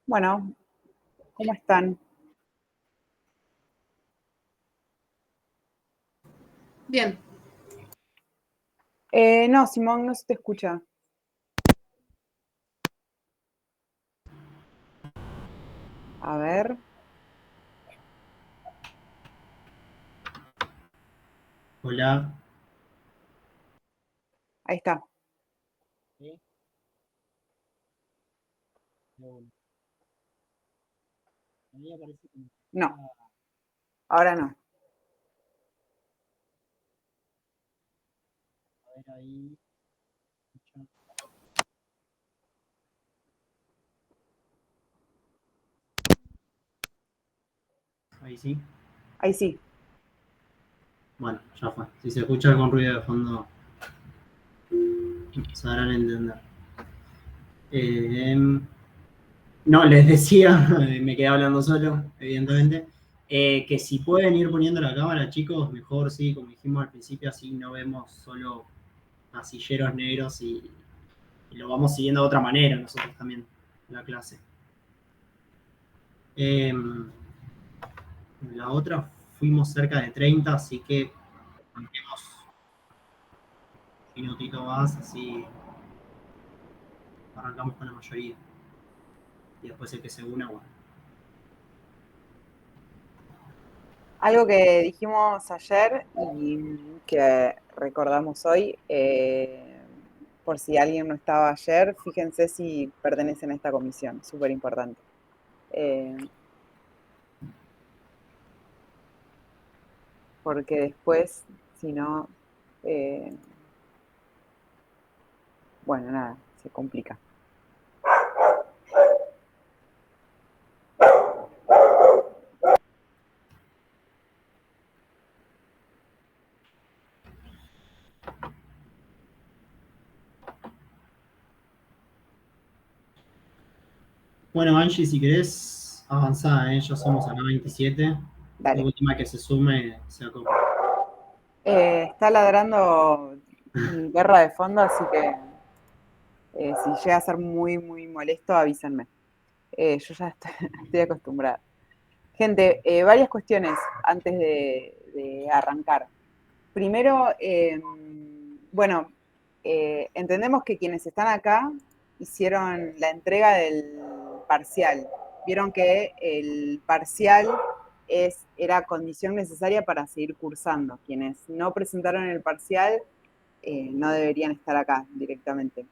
Bueno, ¿cómo están? Bien, No, Simón, no se te escucha. A ver, Hola. ahí está. Sí, bueno, a mí me parece que me No, escucha. ahora no. A ver ahí. Escucha. Ahí sí. Ahí sí. Bueno, ya fue. Si se escucha algún ruido de fondo, sabrán entender. Eh, no, les decía, me quedé hablando solo, evidentemente, que si pueden ir poniendo la cámara, chicos, mejor sí, como dijimos al principio, así no vemos solo pasilleros negros y lo vamos siguiendo de otra manera nosotros también, la clase. Eh, la otra fuimos cerca de 30, así que manquemos un minutito más, así arrancamos con la mayoría. Y después el que se una, bueno. Algo que dijimos ayer y que recordamos hoy, por si alguien no estaba ayer, fíjense si pertenecen a esta comisión, súper importante. Porque después, si no, eh, bueno, nada, se complica. Bueno, Angie, si querés avanzar, ya somos acá 27. De Dale. última que se sume, se acopla. Está ladrando mi perra de fondo, así que si llega a ser muy, muy molesto, avísenme. Yo ya estoy, estoy acostumbrada. Gente, varias cuestiones antes de arrancar. Primero, bueno, entendemos que quienes están acá hicieron la entrega del parcial. Vieron que el parcial era condición necesaria para seguir cursando. Quienes no presentaron el parcial no deberían estar acá directamente.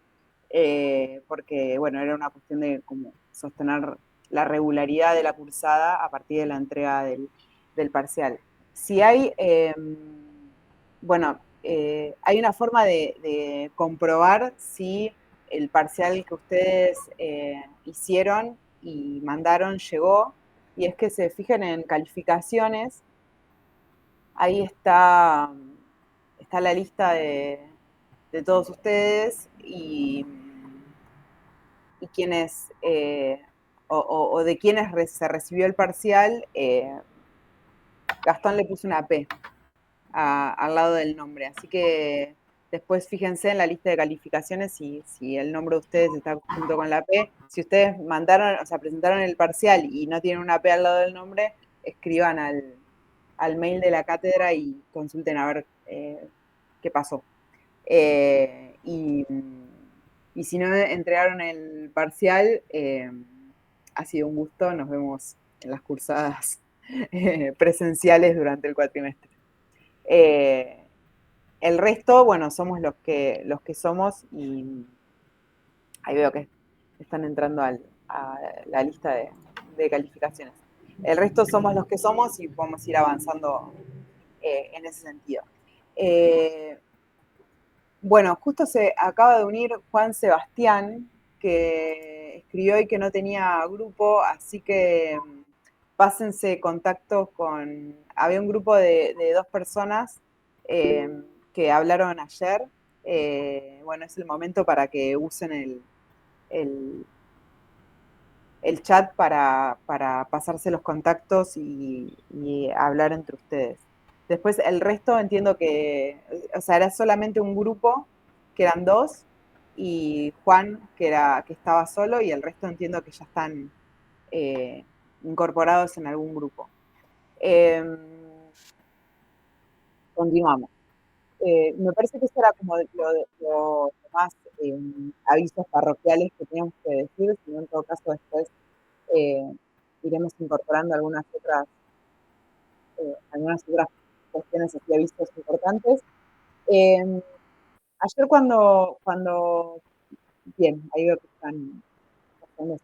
Porque, bueno, era una cuestión de como sostener la regularidad de la cursada a partir de la entrega del parcial. Si hay, bueno, hay una forma de comprobar si el parcial que ustedes hicieron y mandaron llegó, y es que se fijen en calificaciones, ahí está la lista de todos ustedes y quienes, o de quienes se recibió el parcial, Gastón le puso una P al lado del nombre. Así que después fíjense en la lista de calificaciones si el nombre de ustedes está junto con la P. Si ustedes mandaron, o sea, presentaron el parcial y no tienen una P al lado del nombre, escriban al mail de la cátedra y consulten a ver qué pasó. Y si no entregaron el parcial, ha sido un gusto. Nos vemos en las cursadas presenciales durante el cuatrimestre. Eh, el resto, bueno, somos los que somos y ahí veo que están entrando a la lista de calificaciones. El resto somos los que somos y podemos ir avanzando en ese sentido. Eh, Bueno, justo se acaba de unir Juan Sebastián, que escribió y que no tenía grupo, así que pásense contacto con... Había un grupo de dos personas eh, que hablaron ayer. Bueno, es el momento para que usen el, el chat para pasarse los contactos y hablar entre ustedes. Después el resto entiendo que, o sea, era solamente un grupo, que eran dos, y Juan, que estaba solo, y el resto entiendo que ya están incorporados en algún grupo. Continuamos. Me parece que eso era como lo más avisos parroquiales que teníamos que decir, sino en todo caso después iremos incorporando algunas otras cuestiones así, avisos importantes. Ayer bien, ahí veo que están pasando.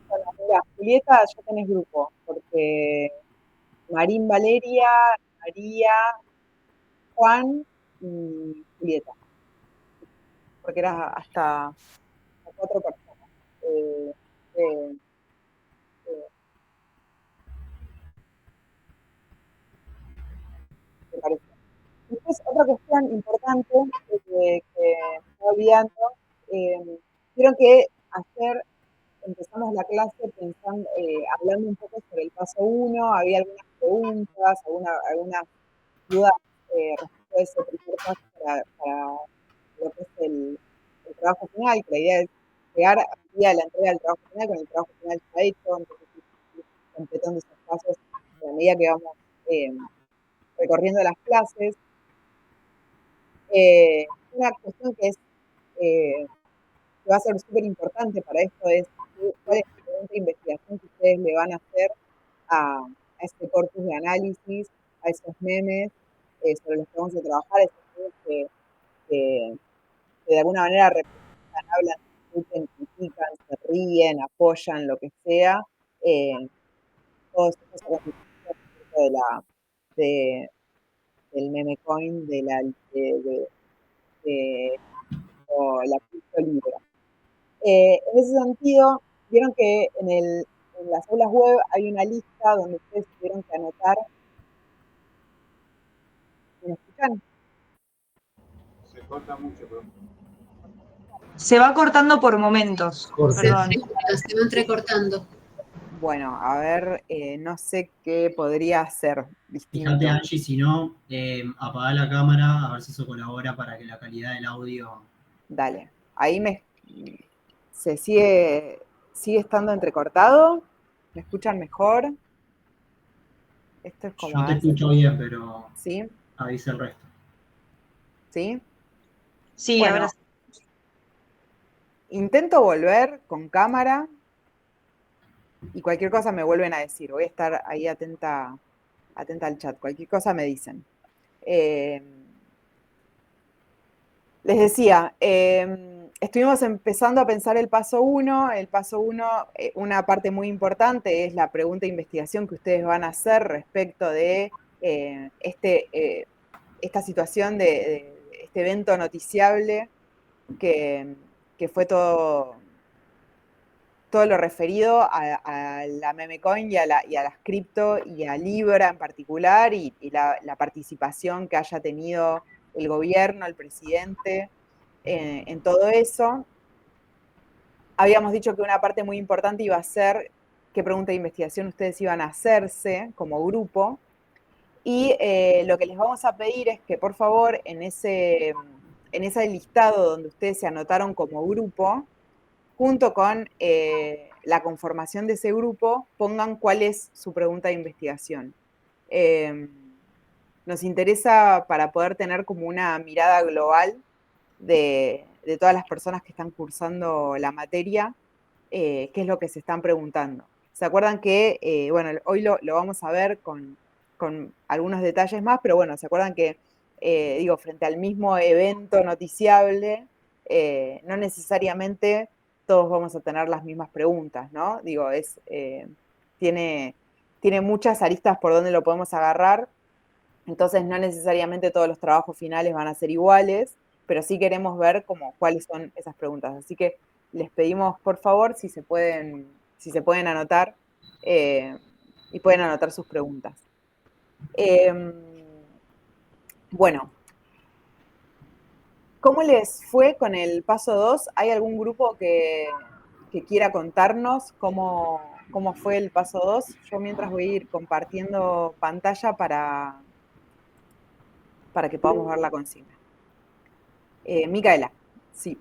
Bueno, mira, Julieta, ya tenés grupo, porque Marín, Valeria, María, Juan y Julieta, porque era hasta 4 personas. Eh, eh, eh, Me parece. Después, otra cuestión importante que me estoy olvidando, quiero que ayer empezamos la clase pensando, hablando un poco sobre el paso uno, había algunas preguntas, algunas dudas respecto a ese primer paso para lo que es el trabajo final, que la idea es llegar al día de la entrega del trabajo final con el trabajo final ya hecho, entonces ir completando esos pasos a medida que vamos recorriendo las clases. Una cuestión que va a ser súper importante para esto es cuál es la pregunta de investigación que ustedes le van a hacer a este corpus de análisis, a esos memes sobre los que vamos a trabajar, esos memes que de alguna manera representan, hablan, discuten, critican, se ríen, apoyan, lo que sea. Todos estos acontecimientos de, del meme coin, de la cripto libra. En ese sentido, vieron que en las aulas web hay una lista donde ustedes tuvieron que anotar. ¿Me escuchan? Se corta mucho, pero... Se va cortando por momentos. Perdón. Se va entrecortando. Bueno, a ver, no sé qué podría hacer distinto. Fíjate, Angie, si no, apaga la cámara, a ver si eso colabora para que la calidad del audio... Dale, ahí se sigue estando entrecortado. ¿Me escuchan mejor? Esto es como... Yo te escucho bien, pero ¿sí? avisa el resto. ¿Sí? Sí, bueno, ahora sí. Intento volver con cámara y cualquier cosa me vuelven a decir. Voy a estar ahí atenta al chat. Cualquier cosa me dicen. Les decía, estuvimos empezando a pensar el paso 1. El paso 1, una parte muy importante es la pregunta de investigación que ustedes van a hacer respecto de esta situación de este evento noticiable que fue todo lo referido a la meme coin y a las cripto y a Libra en particular y la participación que haya tenido el gobierno, el presidente en todo eso. Habíamos dicho que una parte muy importante iba a ser qué pregunta de investigación ustedes iban a hacerse como grupo. Y lo que les vamos a pedir es que, por favor, en ese listado donde ustedes se anotaron como grupo, junto con la conformación de ese grupo, pongan cuál es su pregunta de investigación. Nos interesa para poder tener como una mirada global de todas las personas que están cursando la materia, qué es lo que se están preguntando. ¿Se acuerdan que, bueno, hoy lo vamos a ver con algunos detalles más, pero bueno, ¿se acuerdan que, digo, frente al mismo evento noticiable, no necesariamente todos vamos a tener las mismas preguntas, ¿no? Digo, tiene muchas aristas por donde lo podemos agarrar, entonces no necesariamente todos los trabajos finales van a ser iguales, pero sí queremos ver como cuáles son esas preguntas. Así que les pedimos, por favor, si se pueden anotar y pueden anotar sus preguntas. Bueno, ¿cómo les fue con el paso 2? ¿Hay algún grupo que quiera contarnos cómo fue el paso 2? Yo mientras voy a ir compartiendo pantalla para que podamos ver la consigna. Micaela, sí.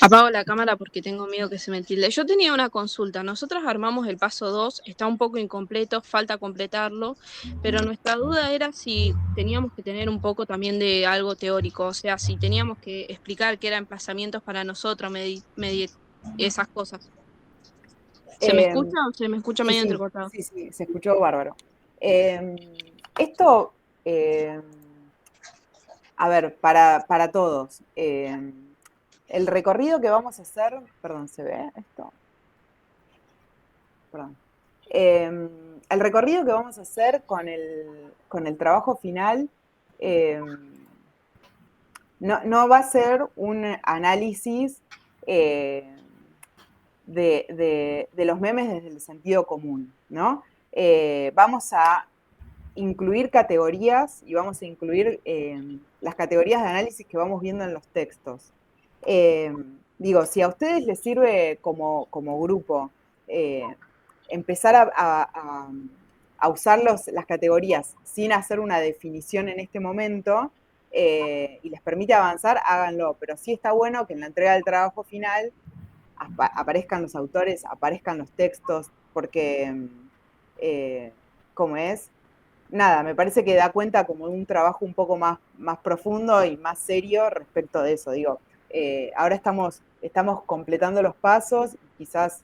Apago la cámara porque tengo miedo que se me tilde. Yo tenía una consulta. Nosotras armamos el paso 2, está un poco incompleto, falta completarlo, pero nuestra duda era si teníamos que tener un poco también de algo teórico, o sea, si teníamos que explicar qué eran emplazamientos para nosotros, esas cosas. ¿Se me Eh, escucha o se me escucha sí, medio sí, entrecortado? sí, sí, se escuchó bárbaro. Esto, a ver, para todos. El recorrido que vamos a hacer, perdón, ¿se ve esto? Perdón. El recorrido que vamos a hacer con el trabajo final no va a ser un análisis de los memes desde el sentido común, ¿no? Vamos a incluir categorías y vamos a incluir las categorías de análisis que vamos viendo en los textos. Digo, si a ustedes les sirve como grupo empezar a usar las categorías sin hacer una definición en este momento y les permite avanzar, háganlo. Pero sí está bueno que en la entrega del trabajo final aparezcan los autores, aparezcan los textos, porque, como es, nada, me parece que da cuenta como de un trabajo un poco más profundo y más serio respecto de eso. Digo, ahora estamos completando los pasos, quizás,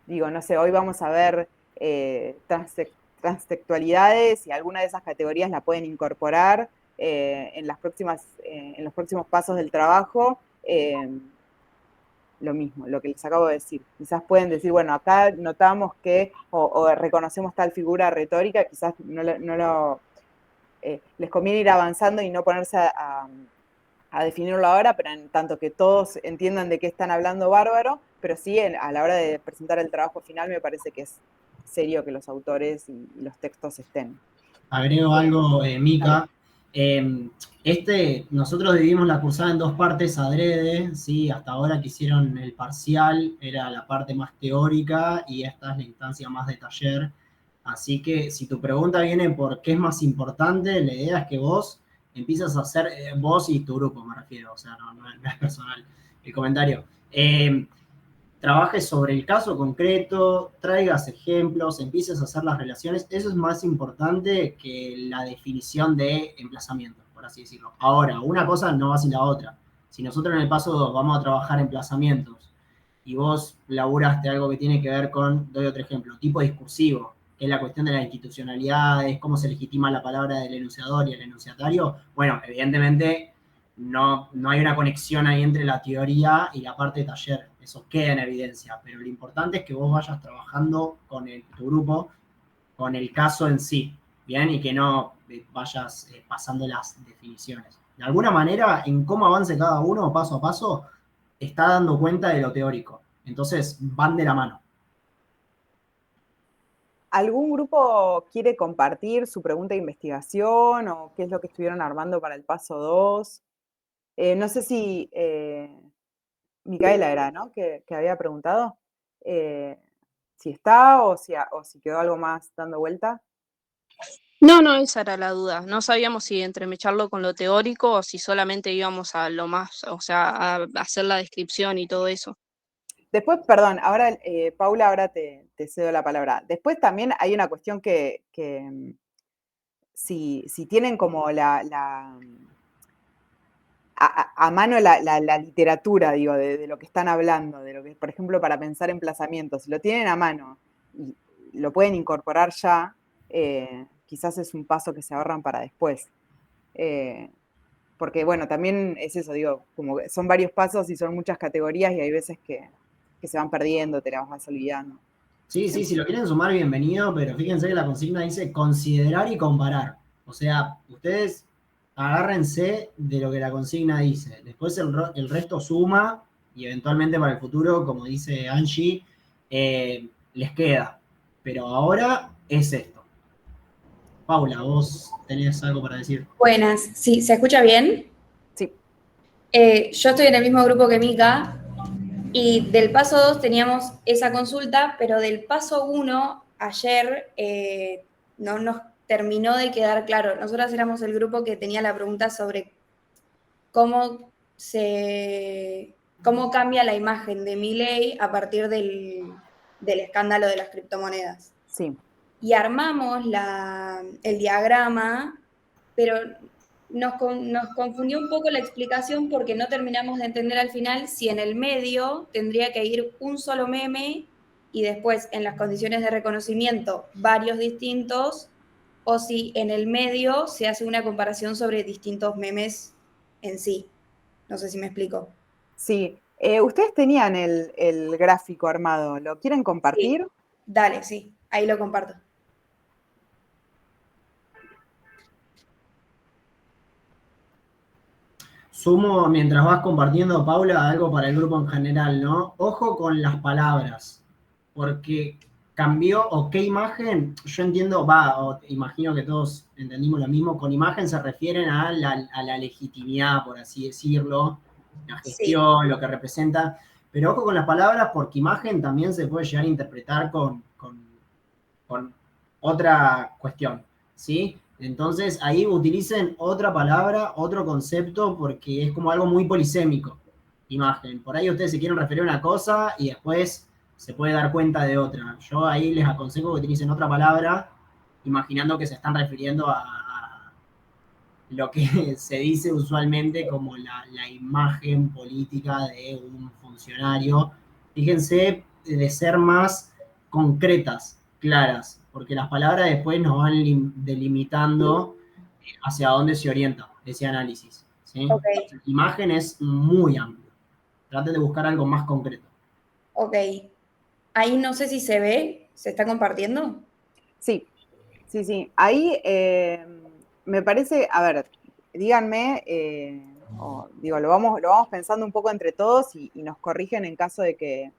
digo, no sé, hoy vamos a ver transtextualidades y alguna de esas categorías la pueden incorporar en los próximos pasos del trabajo. Lo mismo, lo que les acabo de decir. Quizás pueden decir, bueno, acá notamos que, o reconocemos tal figura retórica, quizás les conviene ir avanzando y no ponerse a definirlo ahora, pero en tanto que todos entiendan de qué están hablando, bárbaro, pero sí a la hora de presentar el trabajo final me parece que es serio que los autores y los textos estén. Agrego algo, Dale. Mica. Nosotros dividimos la cursada en dos partes adrede, ¿sí? Hasta ahora que hicieron el parcial era la parte más teórica y esta es la instancia más de taller. Así que si tu pregunta viene por qué es más importante, la idea es que vos empiezas a hacer, vos y tu grupo me refiero, o sea, no es personal el comentario. Trabajes sobre el caso concreto, traigas ejemplos, empieces a hacer las relaciones. Eso es más importante que la definición de emplazamiento, por así decirlo. Ahora, una cosa no va sin la otra. Si nosotros en el paso 2 vamos a trabajar emplazamientos y vos laburaste algo que tiene que ver con, doy otro ejemplo, tipo discursivo, que es la cuestión de las institucionalidades, cómo se legitima la palabra del enunciador y el enunciatario, bueno, evidentemente no hay una conexión ahí entre la teoría y la parte de taller. Eso queda en evidencia, pero lo importante es que vos vayas trabajando con tu grupo, con el caso en sí, ¿bien? Y que no vayas pasando las definiciones. De alguna manera, en cómo avance cada uno paso a paso, está dando cuenta de lo teórico. Entonces, van de la mano. ¿Algún grupo quiere compartir su pregunta de investigación o qué es lo que estuvieron armando para el paso 2? No sé si Micaela era, ¿no? Que había preguntado si está o si quedó algo más dando vuelta. No, esa era la duda. No sabíamos si entremecharlo con lo teórico o si solamente íbamos a lo más, o sea, a hacer la descripción y todo eso. Después, perdón, ahora, Paula, ahora te cedo la palabra. Después también hay una cuestión que si tienen como a mano la literatura, digo, de lo que están hablando, de lo que, por ejemplo, para pensar emplazamientos, si lo tienen a mano y lo pueden incorporar ya, quizás es un paso que se ahorran para después. Porque, bueno, también es eso, digo, como que son varios pasos y son muchas categorías y hay veces que se van perdiendo, te las vas olvidando. Sí, si lo quieren sumar, bienvenido, pero fíjense que la consigna dice considerar y comparar. O sea, ustedes agárrense de lo que la consigna dice. Después el resto suma y eventualmente para el futuro, como dice Angie, les queda. Pero ahora es esto. Paula, vos tenés algo para decir. Buenas, sí, ¿se escucha bien? Sí. Yo estoy en el mismo grupo que Mica y del paso 2 teníamos esa consulta, pero del paso 1 ayer no nos terminó de quedar claro. Nosotras éramos el grupo que tenía la pregunta sobre cómo cómo cambia la imagen de Milei a partir del escándalo de las criptomonedas. Sí. Y armamos el diagrama, pero nos confundió un poco la explicación porque no terminamos de entender al final si en el medio tendría que ir un solo meme y después en las condiciones de reconocimiento varios distintos, o si en el medio se hace una comparación sobre distintos memes en sí. No sé si me explico. Sí. Ustedes tenían el gráfico armado, ¿lo quieren compartir? Sí. Dale, sí, ahí lo comparto. Sumo, mientras vas compartiendo, Paula, algo para el grupo en general, ¿no? Ojo con las palabras, porque cambió, o qué imagen, yo entiendo, imagino que todos entendimos lo mismo, con imagen se refieren a la legitimidad, por así decirlo, la gestión, sí, lo que representa, pero ojo con las palabras, porque imagen también se puede llegar a interpretar con otra cuestión, ¿sí? Entonces ahí utilicen otra palabra, otro concepto, porque es como algo muy polisémico, imagen. Por ahí ustedes se quieren referir a una cosa y después se puede dar cuenta de otra. Yo ahí les aconsejo que utilicen otra palabra, imaginando que se están refiriendo a lo que se dice usualmente como la imagen política de un funcionario. Fíjense de ser más concretas, claras, porque las palabras después nos van delimitando hacia dónde se orienta ese análisis, ¿sí? Okay. La imagen es muy amplia. Traten de buscar algo más concreto. Ok. Ahí no sé si se ve, ¿se está compartiendo? Sí, sí, sí. Ahí me parece, a ver, díganme, lo vamos pensando un poco entre todos y nos corrigen en caso de que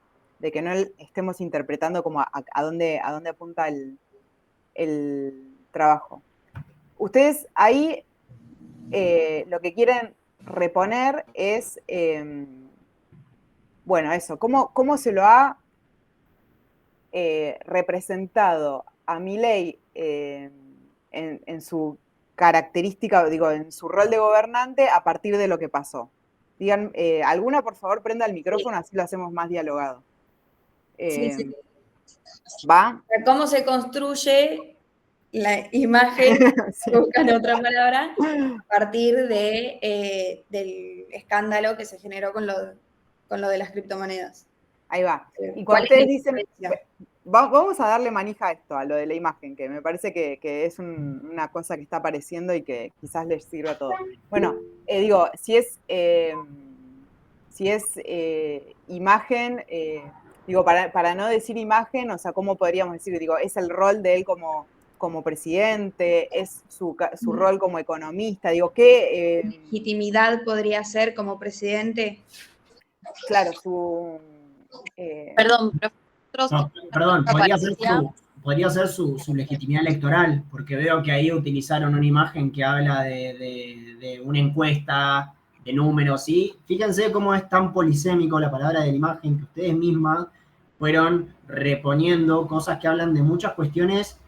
no estemos interpretando como a dónde apunta el trabajo. Ustedes ahí lo que quieren reponer es, bueno, eso, cómo se lo ha representado a Milei en su característica, digo, en su rol de gobernante a partir de lo que pasó. Digan, alguna por favor prenda el micrófono, así lo hacemos más dialogado. Sí. ¿Va? ¿Cómo se construye la imagen, Sí. buscan otra palabra, a partir del escándalo que se generó con lo de las criptomonedas? Ahí va. Y ¿Cuál cuando es la ustedes dicen, diferencia? vamos a darle manija a esto, a lo de la imagen, que me parece que es una cosa que está apareciendo y que quizás les sirve a todos. Bueno, digo, si es imagen, digo, para no decir imagen, o sea, ¿cómo podríamos decir? Digo, es el rol de él como presidente, es su rol como economista, digo, ¿qué? ¿Legitimidad podría ser como presidente? Claro, su... Perdón, pero nosotros No, perdón, aparecía. podría ser su legitimidad electoral, porque veo que ahí utilizaron una imagen que habla de una encuesta, de números, ¿sí? Fíjense cómo es tan polisémico la palabra de la imagen que ustedes mismas fueron reponiendo cosas que hablan de muchas cuestiones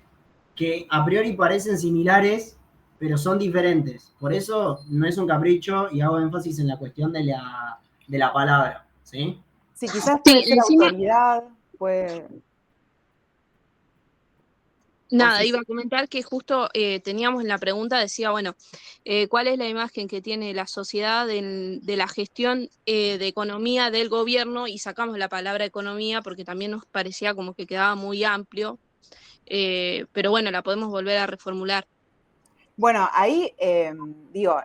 que a priori parecen similares, pero son diferentes. Por eso no es un capricho y hago énfasis en la cuestión de la palabra, ¿sí? Sí, quizás puede Sí, ser encima, autoridad, puede... nada, iba a comentar que justo teníamos en la pregunta, decía, bueno, ¿cuál es la imagen que tiene la sociedad de la gestión de economía del gobierno? Y sacamos la palabra economía porque también nos parecía como que quedaba muy amplio, pero bueno, la podemos volver a reformular. Bueno, ahí digo,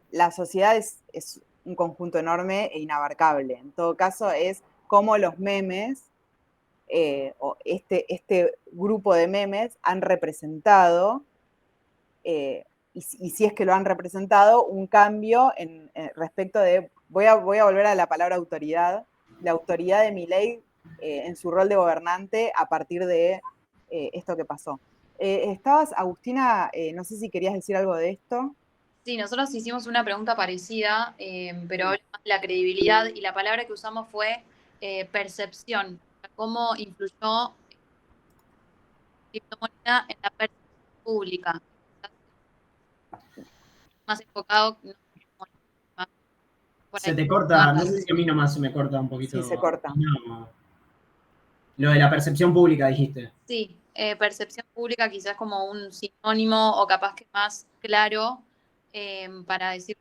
la sociedad es un conjunto enorme e inabarcable. En todo caso, es cómo los memes, o este grupo de memes, han representado, y si es que lo han representado, un cambio respecto de, voy a volver a la palabra autoridad, la autoridad de Milei en su rol de gobernante a partir de esto que pasó. Estabas, Agustina, no sé si querías decir algo de esto. Sí, nosotros hicimos una pregunta parecida, pero habla más de la credibilidad y la palabra que usamos fue percepción. ¿Cómo influyó la criptomoneda en la percepción pública? Más enfocado, no, por Se ahí. te corta, no sé si a mí nomás se me corta un poquito. Sí, se corta. No. Lo de la percepción pública dijiste. Sí, percepción pública quizás como un sinónimo o capaz que más claro para decir,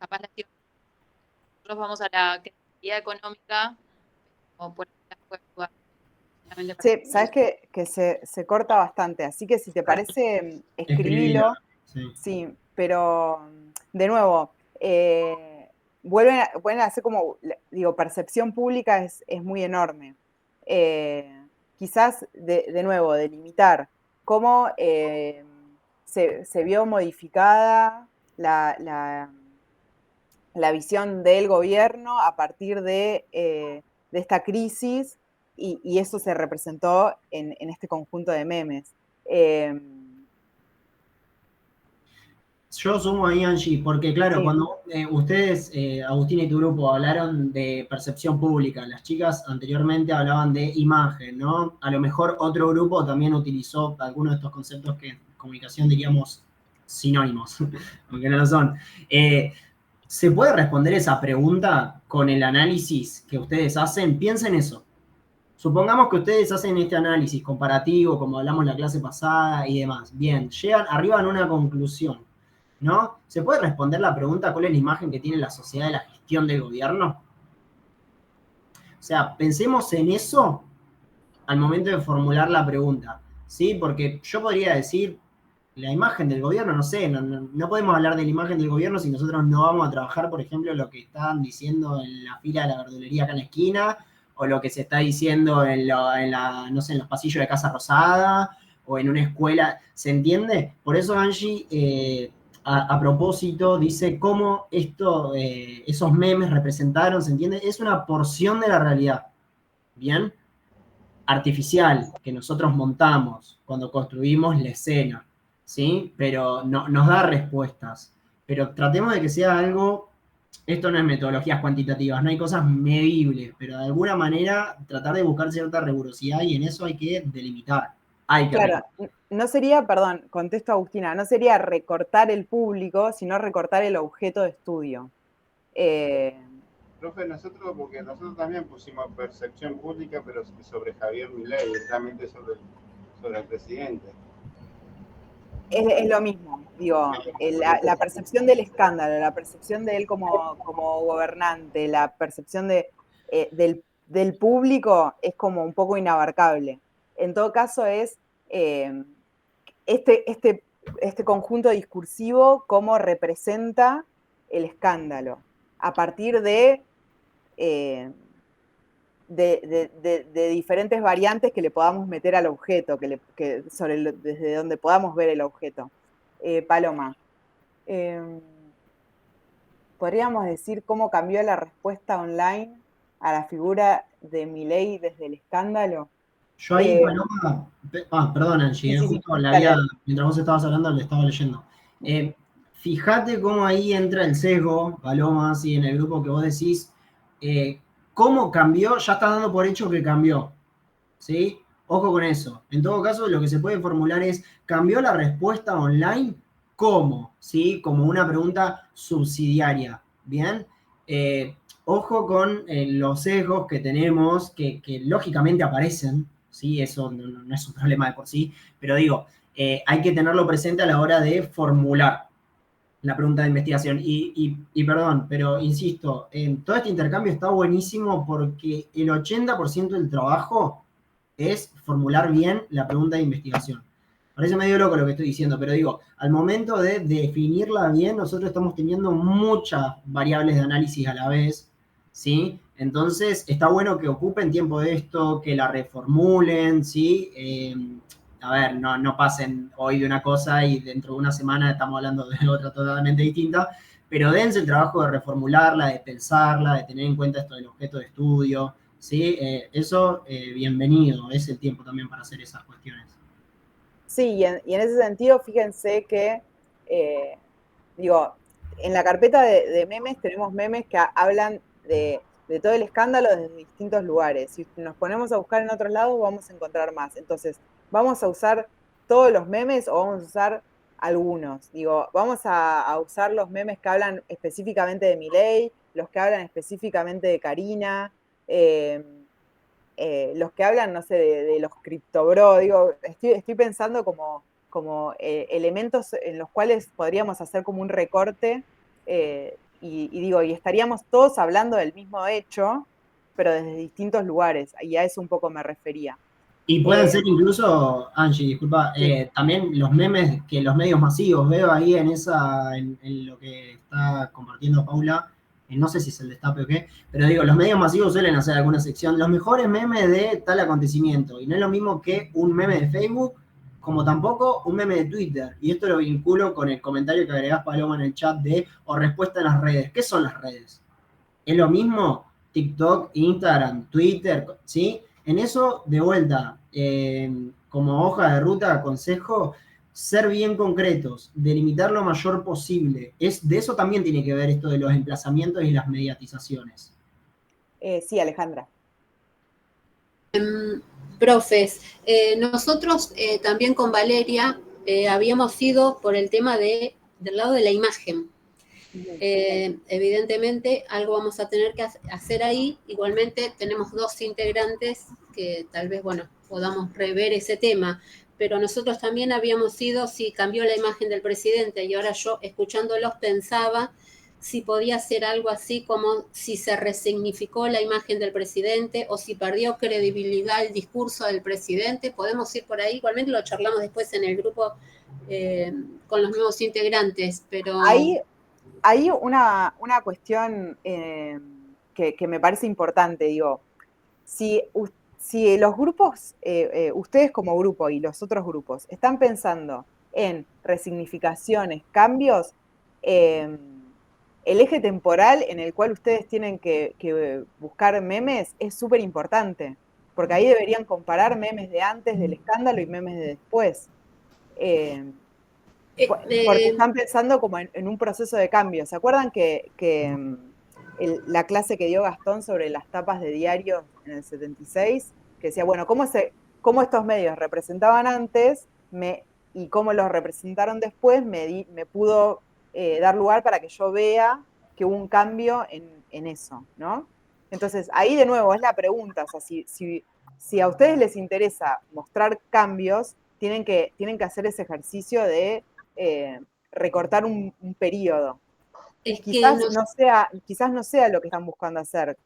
capaz nosotros vamos a la credibilidad económica o por ahí la puede jugar. Sí, sabes que se corta bastante, así que si te parece, escribilo. Sí, pero de nuevo, vuelven a hacer como, digo, percepción pública es muy enorme. Quizás, de nuevo, delimitar cómo se vio modificada la visión del gobierno a partir de esta crisis y eso se representó en este conjunto de memes. Yo sumo ahí, Angie, porque claro, Sí. cuando ustedes, Agustín y tu grupo, hablaron de percepción pública, las chicas anteriormente hablaban de imagen, ¿no? A lo mejor otro grupo también utilizó algunos de estos conceptos que en comunicación diríamos sinónimos, aunque no lo son. ¿Se puede responder esa pregunta con el análisis que ustedes hacen? Piensen eso. Supongamos que ustedes hacen este análisis comparativo, como hablamos en la clase pasada y demás. Bien, arriban a una conclusión, ¿no? ¿Se puede responder la pregunta cuál es la imagen que tiene la sociedad de la gestión del gobierno? O sea, pensemos en eso al momento de formular la pregunta, ¿sí? Porque yo podría decir, la imagen del gobierno, no sé, no podemos hablar de la imagen del gobierno si nosotros no vamos a trabajar, por ejemplo, lo que están diciendo en la fila de la verdulería acá en la esquina, o lo que se está diciendo no sé, en los pasillos de Casa Rosada, o en una escuela, ¿se entiende? Por eso Angie, a propósito, dice cómo esos memes representaron, ¿se entiende? Es una porción de la realidad, ¿bien? Artificial que nosotros montamos cuando construimos la escena, ¿sí? Pero nos da respuestas. Pero tratemos de que sea algo, esto no es metodologías cuantitativas, no hay cosas medibles, pero de alguna manera tratar de buscar cierta rigurosidad y en eso hay que delimitar. Claro, no sería, perdón, contesto a Agustina, no sería recortar el público, sino recortar el objeto de estudio. Profe, porque nosotros también pusimos percepción pública, pero sobre Javier Milei, directamente sobre el presidente. Es lo mismo, digo, la percepción del escándalo, la percepción de él como gobernante, la percepción del público es como un poco inabarcable. En todo caso es este conjunto discursivo cómo representa el escándalo, a partir de diferentes variantes que le podamos meter al objeto, desde donde podamos ver el objeto. Paloma, ¿podríamos decir cómo cambió la respuesta online a la figura de Milei desde el escándalo? Yo ahí, Paloma, perdón, Angie, sí, justo dale. mientras vos estabas hablando, le estaba leyendo. Fíjate cómo ahí entra el sesgo, Paloma, así en el grupo que vos decís, cómo cambió, ya está dando por hecho que cambió, ¿sí? Ojo con eso. En todo caso, lo que se puede formular es, ¿cambió la respuesta online? ¿Cómo? ¿Sí? Como una pregunta subsidiaria, ¿bien? Ojo con los sesgos que tenemos, que lógicamente aparecen, ¿sí? Eso no es un problema de por sí, pero digo, hay que tenerlo presente a la hora de formular la pregunta de investigación. Y perdón, pero insisto, todo este intercambio está buenísimo porque el 80% del trabajo es formular bien la pregunta de investigación. Parece medio loco lo que estoy diciendo, pero digo, al momento de definirla bien, nosotros estamos teniendo muchas variables de análisis a la vez, ¿sí? Entonces, está bueno que ocupen tiempo de esto, que la reformulen, ¿sí? A ver, no pasen hoy de una cosa y dentro de una semana estamos hablando de otra totalmente distinta, pero dense el trabajo de reformularla, de pensarla, de tener en cuenta esto del objeto de estudio, ¿sí? Eso, bienvenido, es el tiempo también para hacer esas cuestiones. Sí, y en ese sentido, fíjense que, digo, en la carpeta de memes tenemos memes que hablan de todo el escándalo desde distintos lugares. Si nos ponemos a buscar en otros lados, vamos a encontrar más. Entonces, ¿vamos a usar todos los memes o vamos a usar algunos? Digo, ¿vamos a usar los memes que hablan específicamente de Milei los que hablan específicamente de Karina, los que hablan, no sé, de los criptobro, digo, estoy pensando como elementos en los cuales podríamos hacer como un recorte y estaríamos todos hablando del mismo hecho, pero desde distintos lugares, y a eso un poco me refería. Y pueden ser incluso, Angie, disculpa, sí. también los memes que los medios masivos, veo ahí en lo que está compartiendo Paula, no sé si es el destape o qué, pero digo, los medios masivos suelen hacer alguna sección, los mejores memes de tal acontecimiento, y no es lo mismo que un meme de Facebook, como tampoco un meme de Twitter, y esto lo vinculo con el comentario que agregás, Paloma, en el chat o respuesta en las redes. ¿Qué son las redes? ¿Es lo mismo? TikTok, Instagram, Twitter, ¿sí? En eso, de vuelta, como hoja de ruta, aconsejo ser bien concretos, delimitar lo mayor posible. De eso también tiene que ver esto de los emplazamientos y las mediatizaciones. Sí, Alejandra. Profes, nosotros también con Valeria habíamos ido por el tema del lado de la imagen. Evidentemente algo vamos a tener que hacer ahí. Igualmente tenemos 2 integrantes que tal vez, bueno, podamos rever ese tema, pero nosotros también habíamos ido, si cambió la imagen del presidente, y ahora yo escuchándolos pensaba si podía ser algo así como si se resignificó la imagen del presidente o si perdió credibilidad el discurso del presidente. Podemos ir por ahí, igualmente lo charlamos después en el grupo con los nuevos integrantes, pero... Hay una cuestión que me parece importante, digo, si los grupos, ustedes como grupo y los otros grupos, están pensando en resignificaciones, cambios, el eje temporal en el cual ustedes tienen que buscar memes es súper importante, porque ahí deberían comparar memes de antes del escándalo y memes de después. Porque están pensando como en un proceso de cambio. ¿Se acuerdan que la clase que dio Gastón sobre las tapas de diarios en el 76? Que decía, bueno, cómo estos medios representaban antes y cómo los representaron después me pudo dar lugar para que yo vea que hubo un cambio en eso, ¿no? Entonces, ahí de nuevo es la pregunta, o sea, si a ustedes les interesa mostrar cambios, tienen que hacer ese ejercicio de recortar un periodo. Quizás no sea lo que están buscando hacer,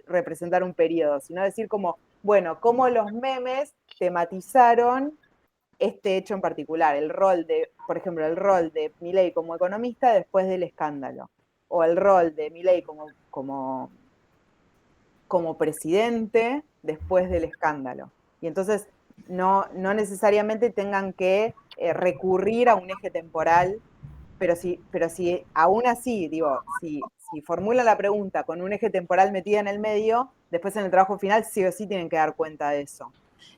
representar un periodo, sino decir como, bueno, cómo los memes tematizaron este hecho en particular, por ejemplo, el rol de Milei como economista después del escándalo, o el rol de Milei como presidente después del escándalo. Y entonces no necesariamente tengan que recurrir a un eje temporal, pero si aún así, digo, si formulan la pregunta con un eje temporal metida en el medio, después en el trabajo final sí o sí tienen que dar cuenta de eso.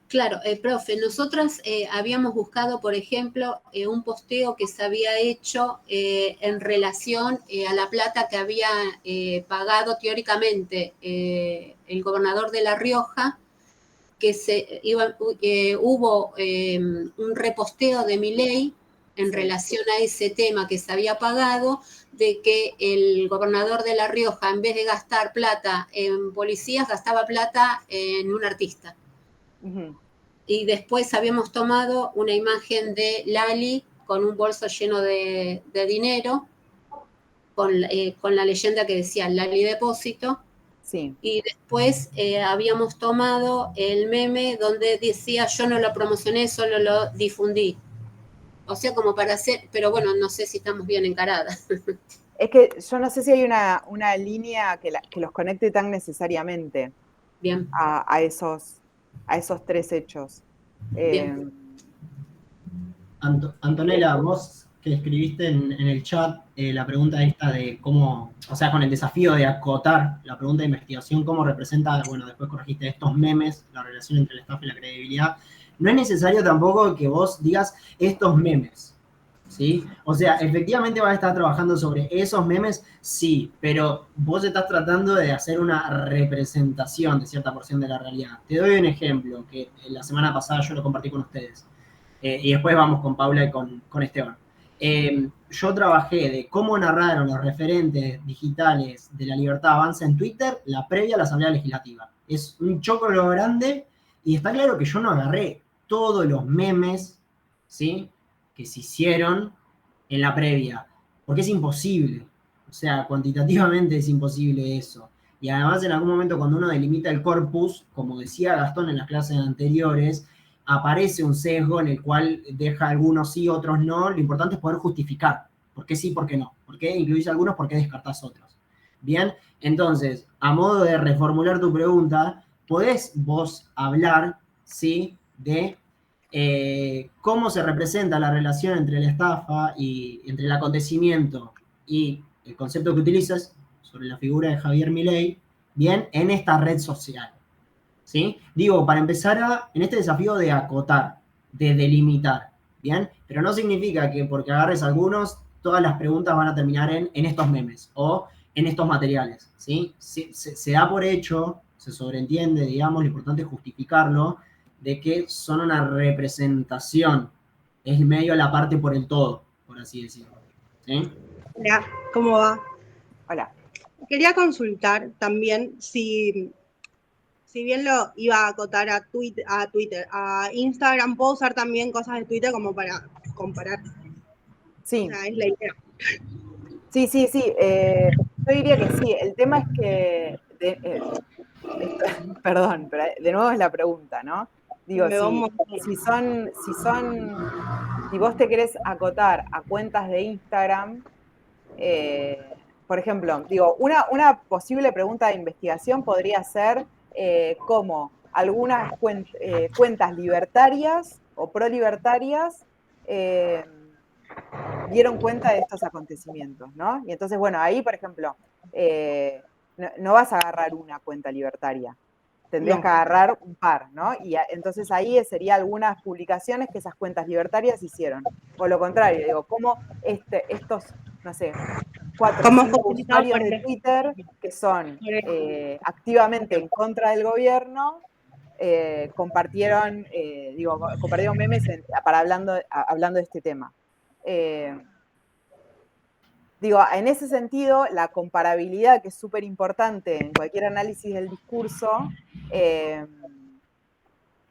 Claro, profe, nosotras habíamos buscado, por ejemplo, un posteo que se había hecho en relación a la plata que había pagado teóricamente el gobernador de La Rioja, que hubo un reposteo de Milei en relación a ese tema que se había pagado, de que el gobernador de La Rioja, en vez de gastar plata en policías, gastaba plata en un artista. Uh-huh. Y después habíamos tomado una imagen de Lali con un bolso lleno de dinero, con la leyenda que decía Lali Depósito. Sí. Y después habíamos tomado el meme donde decía yo no lo promocioné, solo lo difundí. O sea, como para hacer, pero bueno, no sé si estamos bien encaradas. Es que yo no sé si hay una línea que los conecte tan necesariamente bien. A esos 3 hechos. Antonella, vos que escribiste en el chat la pregunta esta de cómo, o sea, con el desafío de acotar la pregunta de investigación, cómo representa, bueno, después corregiste estos memes, la relación entre el estafa y la credibilidad. No es necesario tampoco que vos digas estos memes, ¿sí? O sea, efectivamente vas a estar trabajando sobre esos memes, sí, pero vos estás tratando de hacer una representación de cierta porción de la realidad. Te doy un ejemplo que la semana pasada yo lo compartí con ustedes. Y después vamos con Paula y con Esteban. Yo trabajé de cómo narraron los referentes digitales de la libertad avanza en Twitter la previa a la Asamblea Legislativa. Es un chocolo grande y está claro que yo no agarré todos los memes, ¿sí?, que se hicieron en la previa, porque es imposible. O sea, cuantitativamente es imposible eso. Y además en algún momento cuando uno delimita el corpus, como decía Gastón en las clases anteriores, aparece un sesgo en el cual deja algunos sí, otros no. Lo importante es poder justificar. ¿Por qué sí, por qué no? ¿Por qué incluís algunos, por qué descartás otros? Bien, entonces, a modo de reformular tu pregunta, podés vos hablar, ¿sí?, de cómo se representa la relación entre la estafa y entre el acontecimiento y el concepto que utilizas sobre la figura de Javier Milei, bien, en esta red social. ¿Sí? Digo, para empezar en este desafío de acotar, de delimitar, ¿bien? Pero no significa que porque agarres algunos, todas las preguntas van a terminar en estos memes o en estos materiales, ¿sí? Se da por hecho, se sobreentiende, digamos, lo importante es justificarlo, de que son una representación, es medio la parte por el todo, por así decirlo, ¿sí? Hola, ¿cómo va? Hola. Quería consultar también si bien lo iba a acotar a Twitter, a Instagram, puedo usar también cosas de Twitter como para comparar. Sí. O sea, es la idea. Sí. Yo diría que sí. El tema es que, perdón, pero de nuevo es la pregunta, ¿no? Digo, si vos te querés acotar a cuentas de Instagram, por ejemplo, digo, una posible pregunta de investigación podría ser cómo algunas cuentas libertarias o prolibertarias dieron cuenta de estos acontecimientos, ¿no? Y entonces, bueno, ahí, por ejemplo, no vas a agarrar una cuenta libertaria, tendrías que agarrar un par, ¿no? Y entonces ahí sería algunas publicaciones que esas cuentas libertarias hicieron. O lo contrario, digo, cómo estos, no sé, 4 o 5 usuarios de Twitter que son activamente en contra del gobierno, compartieron memes hablando de este tema. En ese sentido, la comparabilidad, que es súper importante en cualquier análisis del discurso,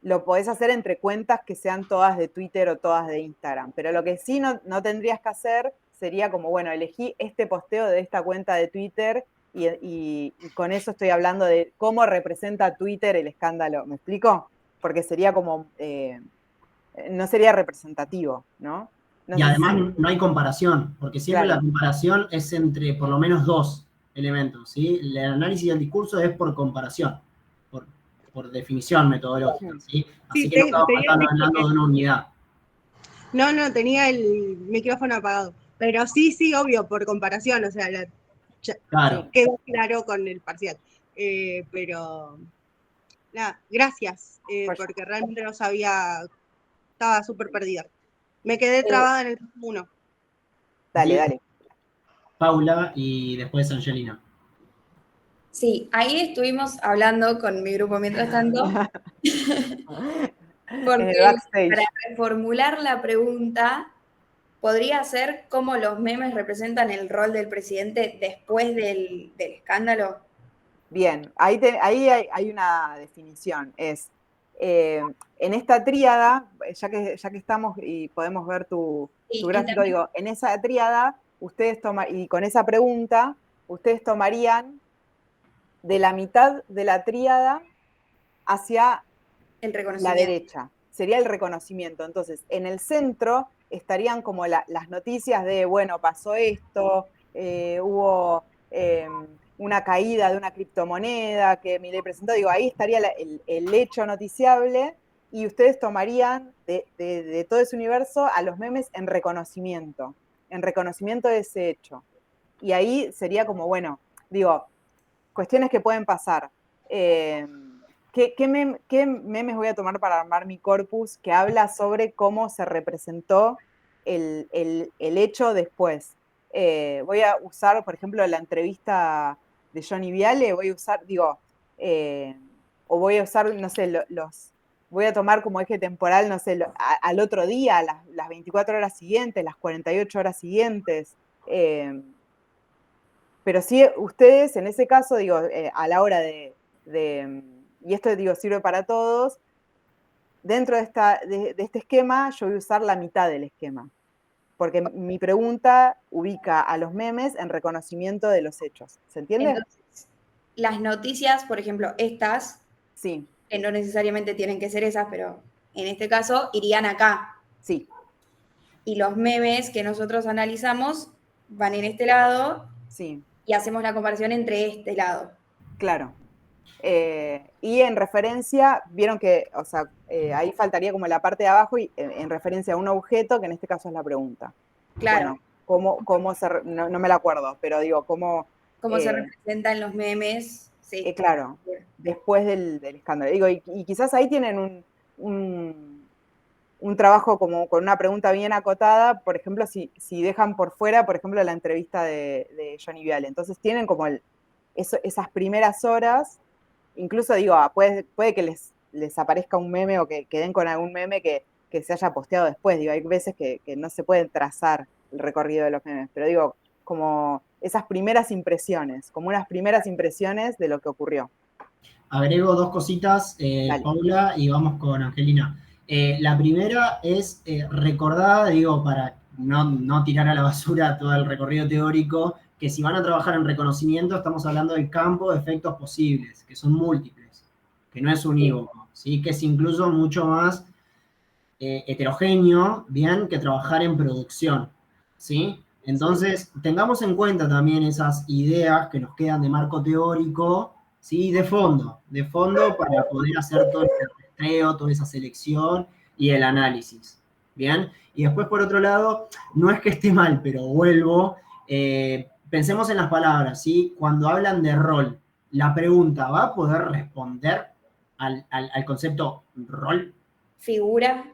lo podés hacer entre cuentas que sean todas de Twitter o todas de Instagram. Pero lo que sí no tendrías que hacer sería como, bueno, elegí este posteo de esta cuenta de Twitter y con eso estoy hablando de cómo representa Twitter el escándalo. ¿Me explico? Porque sería como, no sería representativo, ¿no? Y además no hay comparación, porque siempre la comparación es entre por lo menos dos elementos, ¿sí? El análisis del discurso es por comparación, por definición metodológica, ¿sí? Así que no estamos hablando de una unidad. No, tenía el micrófono apagado. Pero sí, obvio, por comparación, o sea, claro. Quedó claro con el parcial. Pero, nada, gracias, porque realmente no sabía, estaba súper perdida. Me quedé trabada en el 1. Dale. Paula y después Angelina. Sí, ahí estuvimos hablando con mi grupo mientras tanto. Porque para reformular la pregunta, podría ser cómo los memes representan el rol del presidente después del escándalo. Bien, ahí hay una definición. Es en esta tríada, ya que estamos y podemos ver tu gráfico, digo, en esa tríada, y con esa pregunta, ustedes tomarían de la mitad de la tríada hacia la derecha. Sería el reconocimiento. Entonces, en el centro estarían como las noticias de, bueno, pasó esto, hubo una caída de una criptomoneda que Milei presentó. Digo, ahí estaría el hecho noticiable y ustedes tomarían de todo ese universo a los memes en reconocimiento de ese hecho. Y ahí sería como, bueno, digo, cuestiones que pueden pasar. ¿Qué memes voy a tomar para armar mi corpus que habla sobre cómo se representó el hecho después? Voy a usar, por ejemplo, la entrevista de Johnny Viale, o voy a usar, no sé, voy a tomar como eje temporal, no sé, al otro día, las 24 horas siguientes, las 48 horas siguientes. Pero sí, ustedes, en ese caso, digo, a la hora de y esto, digo, sirve para todos, dentro de este esquema, yo voy a usar la mitad del esquema. Porque mi pregunta ubica a los memes en reconocimiento de los hechos. ¿Se entiende? Entonces, las noticias, por ejemplo, estas, sí, que no necesariamente tienen que ser esas, pero en este caso irían acá. Sí. Y los memes que nosotros analizamos van en este lado. Sí. Y hacemos la comparación entre este lado. Claro. Y en referencia, vieron que, o sea, ahí faltaría como la parte de abajo y en referencia a un objeto, que en este caso es la pregunta. Claro. Bueno, ¿cómo se, no me la acuerdo, pero digo, ¿cómo se representan los memes? Sí. Claro, después del escándalo. Digo, y quizás ahí tienen un trabajo como con una pregunta bien acotada, por ejemplo, si dejan por fuera, por ejemplo, la entrevista de Johnny Viale. Entonces tienen como esas primeras horas, incluso digo, puede que les aparezca un meme o que den con algún meme que se haya posteado después. Digo, hay veces que no se pueden trazar el recorrido de los memes, pero digo, como esas primeras impresiones, como unas primeras impresiones de lo que ocurrió. Agrego dos cositas, Paula, y vamos con Angelina. La primera es recordar, digo, para no tirar a la basura todo el recorrido teórico, que si van a trabajar en reconocimiento estamos hablando del campo de efectos posibles, que son múltiples, que no es unívoco, ¿sí? Que es incluso mucho más heterogéneo, bien, que trabajar en producción, ¿sí? Entonces, tengamos en cuenta también esas ideas que nos quedan de marco teórico, ¿sí? De fondo para poder hacer todo ese rastreo, toda esa selección y el análisis, ¿bien? Y después, por otro lado, no es que esté mal, pero vuelvo, pensemos en las palabras, ¿sí? Cuando hablan de rol, la pregunta, ¿va a poder responder al concepto rol? Figura.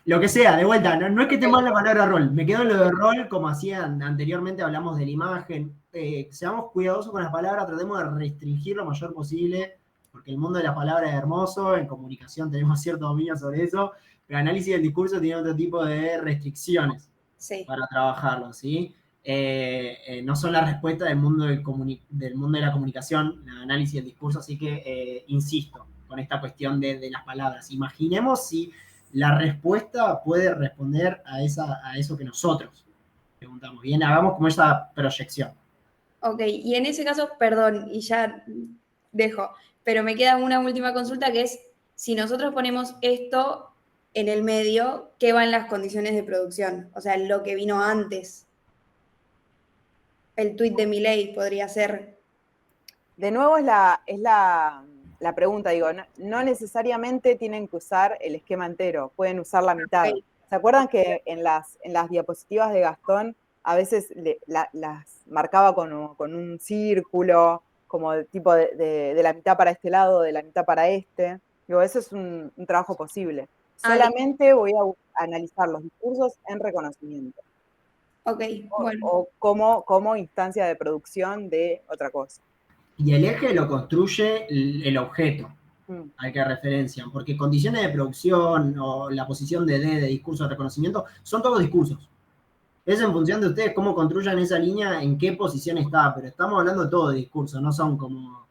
Lo que sea, de vuelta, no es que esté mal la palabra rol, me quedo en lo de rol, como hacían anteriormente, hablamos de la imagen, seamos cuidadosos con las palabras, tratemos de restringir lo mayor posible, porque el mundo de la palabra es hermoso, en comunicación tenemos cierto dominio sobre eso, pero análisis del discurso tiene otro tipo de restricciones para trabajarlo, ¿sí? No son la respuesta del mundo de la comunicación, el análisis del discurso, así que insisto con esta cuestión de las palabras. Imaginemos si la respuesta puede responder a eso que nosotros preguntamos. Bien, hagamos como esa proyección. Ok, y en ese caso, perdón, y ya dejo, pero me queda una última consulta que es, si nosotros ponemos esto en el medio, ¿qué van las condiciones de producción? O sea, lo que vino antes. El tuit de Milei podría ser. De nuevo es la pregunta, digo, no necesariamente tienen que usar el esquema entero, pueden usar la mitad. Okay. ¿Se acuerdan que en las diapositivas de Gastón a veces las marcaba con un círculo, como de tipo de la mitad para este lado, de la mitad para este? Digo, eso es un trabajo posible. Solamente voy a analizar los discursos en reconocimiento. Ok, bueno. O como instancia de producción de otra cosa. Y el eje lo construye el objeto al que referencian, porque condiciones de producción o la posición de discurso de reconocimiento son todos discursos. Es en función de ustedes cómo construyan esa línea, en qué posición está, pero estamos hablando de todo de discurso, no son como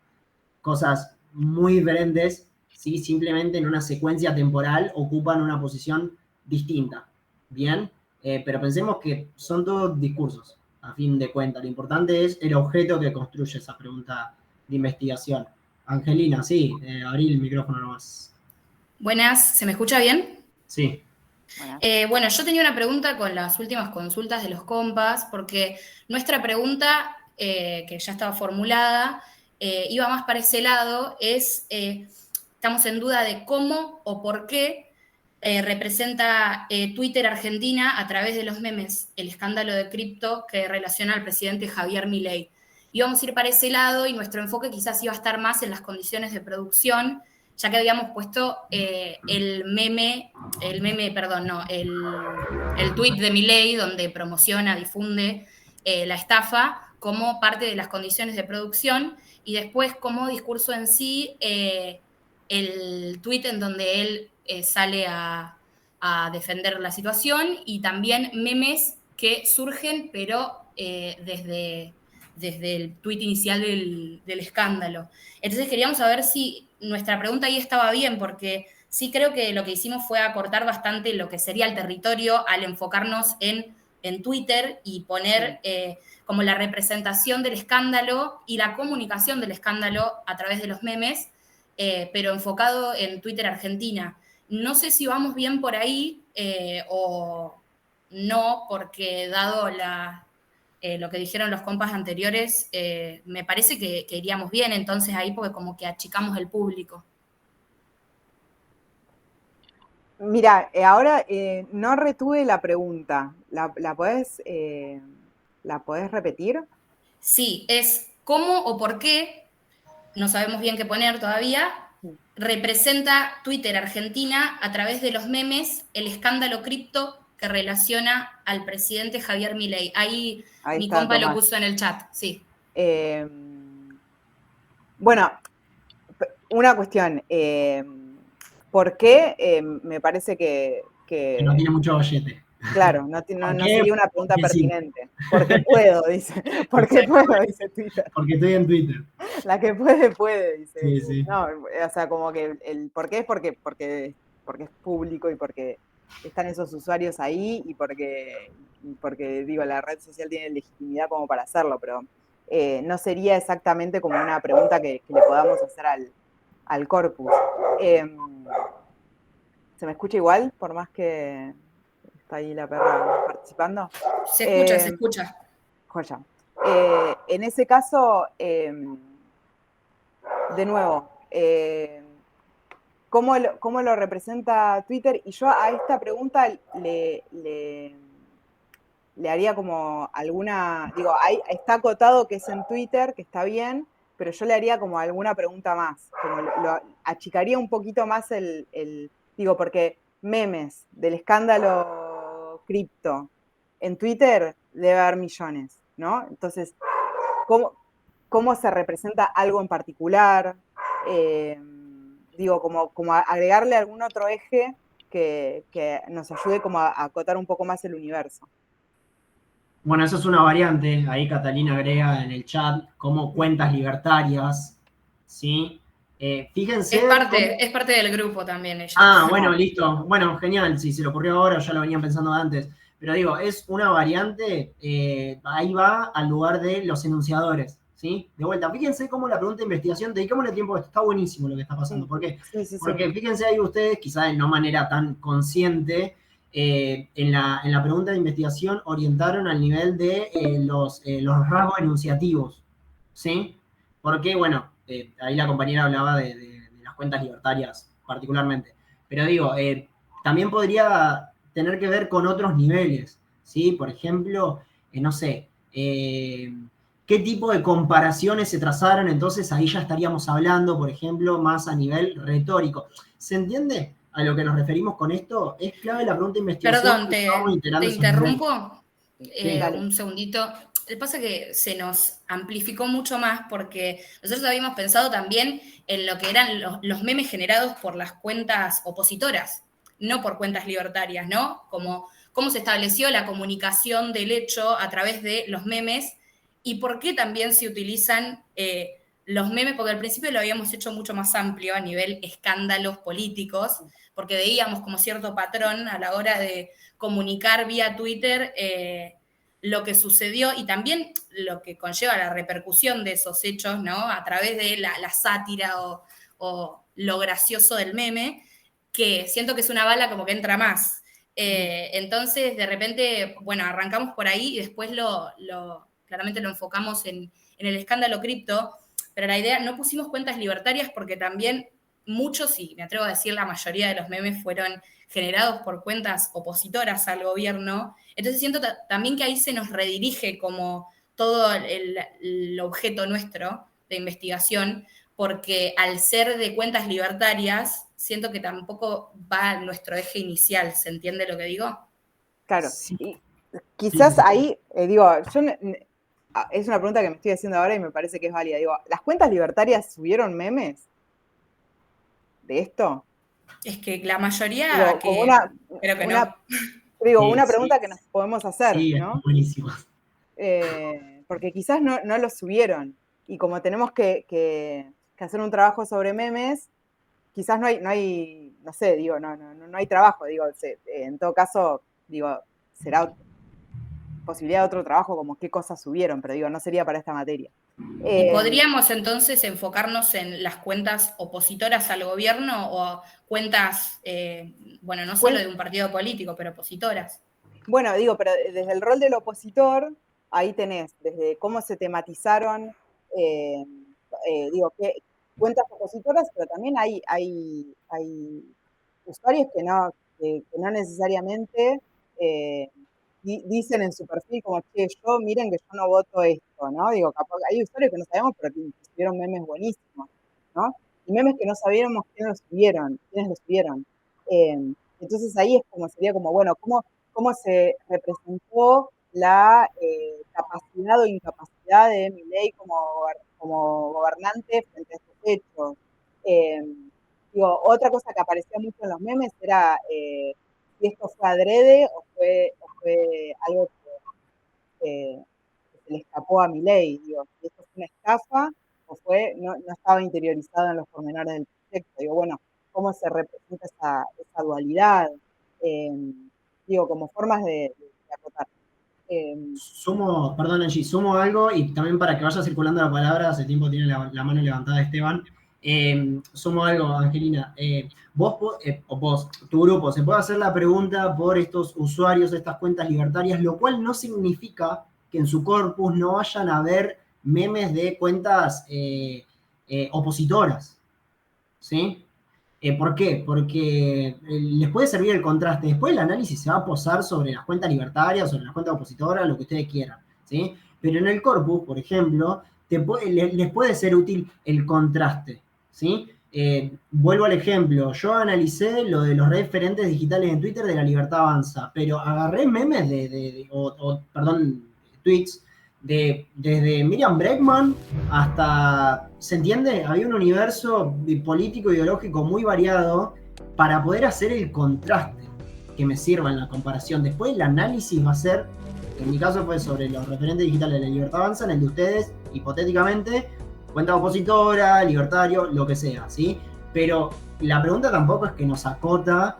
cosas muy diferentes, ¿sí? Simplemente en una secuencia temporal ocupan una posición distinta, ¿bien? Pero pensemos que son todos discursos, a fin de cuentas. Lo importante es el objeto que construye esa pregunta de investigación. Angelina, sí, abrí el micrófono nomás. Buenas, ¿se me escucha bien? Sí. Bueno, yo tenía una pregunta con las últimas consultas de los compas, porque nuestra pregunta, que ya estaba formulada, iba más para ese lado, estamos en duda de cómo o por qué representa Twitter Argentina a través de los memes el escándalo de cripto que relaciona al presidente Javier Milei. Íbamos a ir para esse lado y nuestro enfoque quizás iba a estar más en las condiciones de producción, ya que habíamos puesto el tuit de Milei donde promociona, difunde la estafa como parte de las condiciones de producción y después como discurso en sí el tuit en donde él sale a defender la situación y también memes que surgen, pero desde el tuit inicial del escándalo. Entonces queríamos saber si nuestra pregunta ahí estaba bien, porque sí creo que lo que hicimos fue acortar bastante lo que sería el territorio al enfocarnos en Twitter y poner como la representación del escándalo y la comunicación del escándalo a través de los memes, pero enfocado en Twitter Argentina. No sé si vamos bien por ahí o no, porque dado lo que dijeron los compas anteriores, me parece que iríamos bien entonces ahí, porque como que achicamos el público. Mira, ahora no retuve la pregunta. ¿La podés repetir? Sí, es cómo o por qué, no sabemos bien qué poner todavía, representa Twitter Argentina a través de los memes el escándalo cripto que relaciona al presidente Javier Milei. Ahí mi compa Tomás lo puso en el chat, sí. Bueno, una cuestión. ¿Por qué? Me parece que no tiene mucho bollete. Claro, no sería una pregunta pertinente. Sí. Porque puedo, dice. Porque puedo, dice Twitter. Porque estoy en Twitter. La que puede, dice. Sí, sí. No, o sea, como que el por qué es porque es público y porque están esos usuarios ahí y porque digo, la red social tiene legitimidad como para hacerlo, pero no sería exactamente como una pregunta que le podamos hacer al corpus. ¿Se me escucha igual? Por más que está ahí la perra participando. Se escucha. Joya. En ese caso, de nuevo, ¿cómo lo representa Twitter? Y yo a esta pregunta le haría como alguna, digo, ahí está acotado que es en Twitter, que está bien, pero yo le haría como alguna pregunta más, como lo achicaría un poquito más digo, porque memes del escándalo cripto en Twitter debe haber millones, ¿no? Entonces, ¿cómo se representa algo en particular? Digo, como agregarle algún otro eje que nos ayude como a acotar un poco más el universo. Bueno, eso es una variante. Ahí Catalina agrega en el chat como cuentas libertarias, ¿sí? Fíjense. Es parte del grupo también ella. Ah, bueno, listo. Bueno, genial. Si se le ocurrió ahora, ya lo venían pensando antes. Pero digo, es una variante, ahí va al lugar de los enunciadores, ¿sí? De vuelta, fíjense cómo la pregunta de investigación, dedicámosle tiempo a esto, está buenísimo lo que está pasando. ¿Por qué? Sí. Porque fíjense ahí ustedes, quizás de no manera tan consciente, en la pregunta de investigación orientaron al nivel de los rasgos enunciativos, ¿sí? Porque, bueno, ahí la compañera hablaba de las cuentas libertarias particularmente. Pero digo, también podría tener que ver con otros niveles, ¿sí? Por ejemplo, no sé, ¿qué tipo de comparaciones se trazaron? Entonces ahí ya estaríamos hablando, por ejemplo, más a nivel retórico. ¿Se entiende a lo que nos referimos con esto? Es clave la pregunta de investigación. Perdón, te interrumpo un segundito. Lo que pasa es que se nos amplificó mucho más porque nosotros habíamos pensado también en lo que eran los memes generados por las cuentas opositoras, no por cuentas libertarias, ¿no? Como cómo se estableció la comunicación del hecho a través de los memes y por qué también se utilizan los memes, porque al principio lo habíamos hecho mucho más amplio a nivel escándalos políticos, porque veíamos como cierto patrón a la hora de comunicar vía Twitter lo que sucedió y también lo que conlleva la repercusión de esos hechos, ¿no? A través de la sátira o lo gracioso del meme, que siento que es una bala como que entra más. Entonces, de repente, bueno, arrancamos por ahí y después claramente lo enfocamos en el escándalo cripto, pero la idea, no pusimos cuentas libertarias porque también muchos, y me atrevo a decir la mayoría de los memes, fueron generados por cuentas opositoras al gobierno. Entonces siento también que ahí se nos redirige como todo el objeto nuestro de investigación, porque al ser de cuentas libertarias, siento que tampoco va a nuestro eje inicial. ¿Se entiende lo que digo? Claro. Y quizás ahí, digo, es una pregunta que me estoy haciendo ahora y me parece que es válida. Digo, ¿las cuentas libertarias subieron memes? de esto? Es que la mayoría Digo, que... como creo que una, no. digo, Sí, una sí. pregunta que nos podemos hacer, Sí, ¿no? está buenísimo. Porque quizás no lo subieron. Y como tenemos que hacer un trabajo sobre memes, quizás no hay, no sé, digo, no hay trabajo, digo, en todo caso, digo, será posibilidad de otro trabajo como qué cosas subieron, pero digo, no sería para esta materia. ¿Y podríamos entonces enfocarnos en las cuentas opositoras al gobierno o cuentas, bueno, no solo de un partido político, pero opositoras? Bueno, digo, pero desde el rol del opositor, ahí tenés, desde cómo se tematizaron, digo, cuentas opositoras, pero también hay usuarios que no necesariamente dicen en su perfil como, che, miren que yo no voto esto, ¿no? Digo, hay usuarios que no sabemos, pero que subieron memes buenísimos, ¿no? Y memes que no sabíamos quiénes los subieron. Entonces ahí sería como, bueno, ¿cómo se representó la capacidad o incapacidad de Milei como gobernante frente a estos hechos? Digo, otra cosa que aparecía mucho en los memes era si esto fue adrede o fue algo que se le escapó a Milei, digo, si esto fue una estafa o no estaba interiorizado en los pormenores del proyecto. Digo, bueno, ¿cómo se representa esa dualidad? Digo, como formas de acotar. Perdón Angie, sumo algo y también para que vaya circulando la palabra, hace tiempo tiene la mano levantada Esteban. Sumo algo, Angelina. Tu grupo, se puede hacer la pregunta por estos usuarios, estas cuentas libertarias, lo cual no significa que en su corpus no vayan a haber memes de cuentas opositoras. ¿Sí? ¿Por qué? Porque les puede servir el contraste. Después el análisis se va a posar sobre las cuentas libertarias, sobre las cuentas opositoras, lo que ustedes quieran, ¿sí? Pero en el corpus, por ejemplo, les puede ser útil el contraste, ¿sí? Vuelvo al ejemplo. Yo analicé lo de los referentes digitales en Twitter de La Libertad Avanza, pero agarré memes tweets desde Miriam Bregman hasta, ¿se entiende? Había un universo político ideológico muy variado para poder hacer el contraste que me sirva en la comparación. Después el análisis va a ser, en mi caso fue sobre los referentes digitales de La Libertad Avanza, en el de ustedes, hipotéticamente, cuenta opositora, libertario, lo que sea, ¿sí? Pero la pregunta tampoco es que nos acota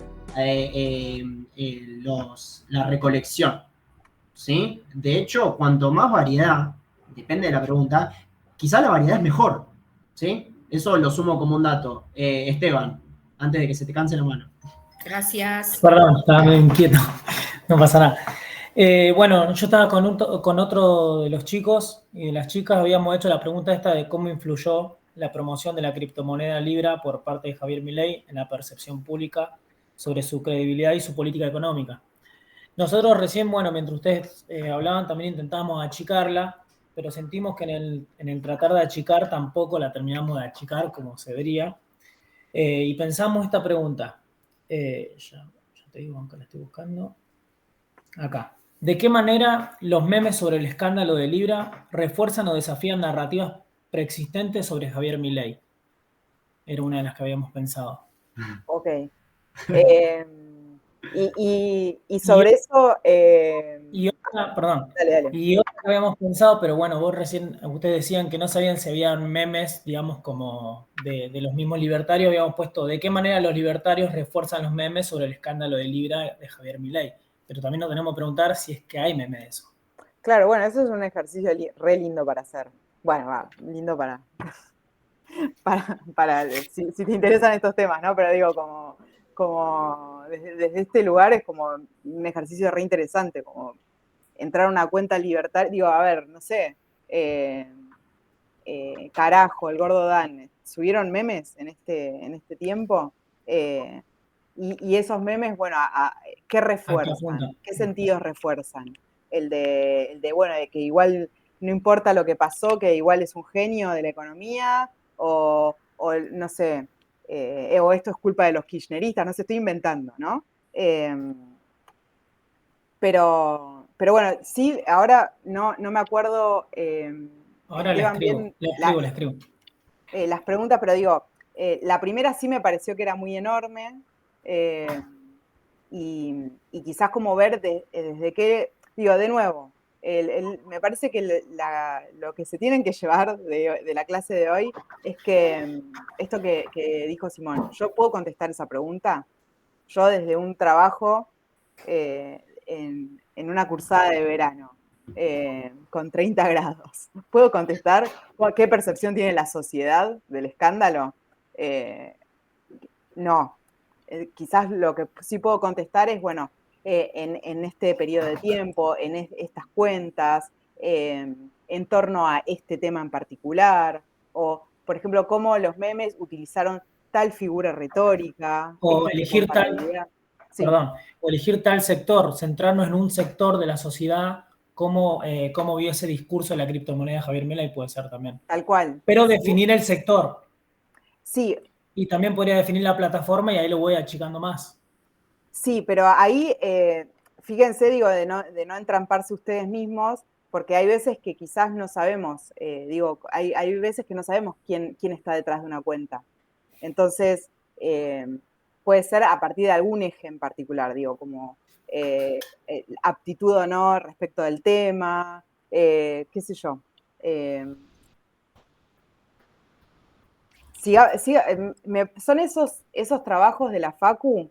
la recolección, ¿sí? De hecho, cuanto más variedad, depende de la pregunta, quizá la variedad es mejor, ¿sí? Eso lo sumo como un dato. Esteban, antes de que se te canse la mano. Gracias. Perdón, estaba medio inquieto, no pasa nada. Bueno, yo estaba con otro de los chicos y de las chicas, habíamos hecho la pregunta esta de cómo influyó la promoción de la criptomoneda Libra por parte de Javier Milei en la percepción pública sobre su credibilidad y su política económica. Nosotros recién, bueno, mientras ustedes hablaban, también intentábamos achicarla, pero sentimos que en el tratar de achicar tampoco la terminamos de achicar como se debería. Y pensamos esta pregunta. Ya te digo, aunque la estoy buscando. Acá. ¿De qué manera los memes sobre el escándalo de Libra refuerzan o desafían narrativas preexistentes sobre Javier Milei? Era una de las que habíamos pensado. Ok. Y sobre eso... Y otra, perdón. Dale. Y otra que habíamos pensado, pero bueno, ustedes decían que no sabían si habían memes, digamos, como de los mismos libertarios. Habíamos puesto de qué manera los libertarios refuerzan los memes sobre el escándalo de Libra de Javier Milei. Pero también nos tenemos que preguntar si es que hay memes de eso. Claro, bueno, eso es un ejercicio re lindo para hacer. Bueno, lindo para si te interesan estos temas, ¿no? Pero digo, como desde este lugar es como un ejercicio re interesante, como entrar a una cuenta libertaria, digo, a ver, no sé, carajo, el gordo Dan, ¿subieron memes en este tiempo? Y esos memes, bueno, ¿qué refuerzan? ¿Qué sentidos refuerzan? El de, bueno, de que igual no importa lo que pasó, que igual es un genio de la economía, o no sé, o esto es culpa de los kirchneristas, no se estoy inventando, ¿no? Pero bueno, sí, ahora no me acuerdo. Ahora la escribo. Las preguntas, pero digo, La primera sí me pareció que era muy enorme, y quizás como ver desde qué, digo, de nuevo, me parece que lo que se tienen que llevar de la clase de hoy es que esto que dijo Simón, yo puedo contestar esa pregunta, yo desde un trabajo en una cursada de verano, con 30 grados, ¿puedo contestar qué percepción tiene la sociedad del escándalo? No. Quizás lo que sí puedo contestar es, bueno, en este periodo de tiempo, en estas cuentas, en torno a este tema en particular, o, por ejemplo, cómo los memes utilizaron tal figura retórica. O elegir Sí. o elegir tal sector, centrarnos en un sector de la sociedad, cómo vio ese discurso de la criptomoneda Javier Milei puede ser también. Tal cual. Pero definir el sector. Sí. Y también podría definir la plataforma y ahí lo voy achicando más. Sí, pero ahí, fíjense, digo, de no entramparse ustedes mismos, porque hay veces que quizás no sabemos, hay veces que no sabemos quién está detrás de una cuenta. Entonces, puede ser a partir de algún eje en particular, digo, como aptitud o no respecto del tema, qué sé yo. Son esos trabajos de la Facu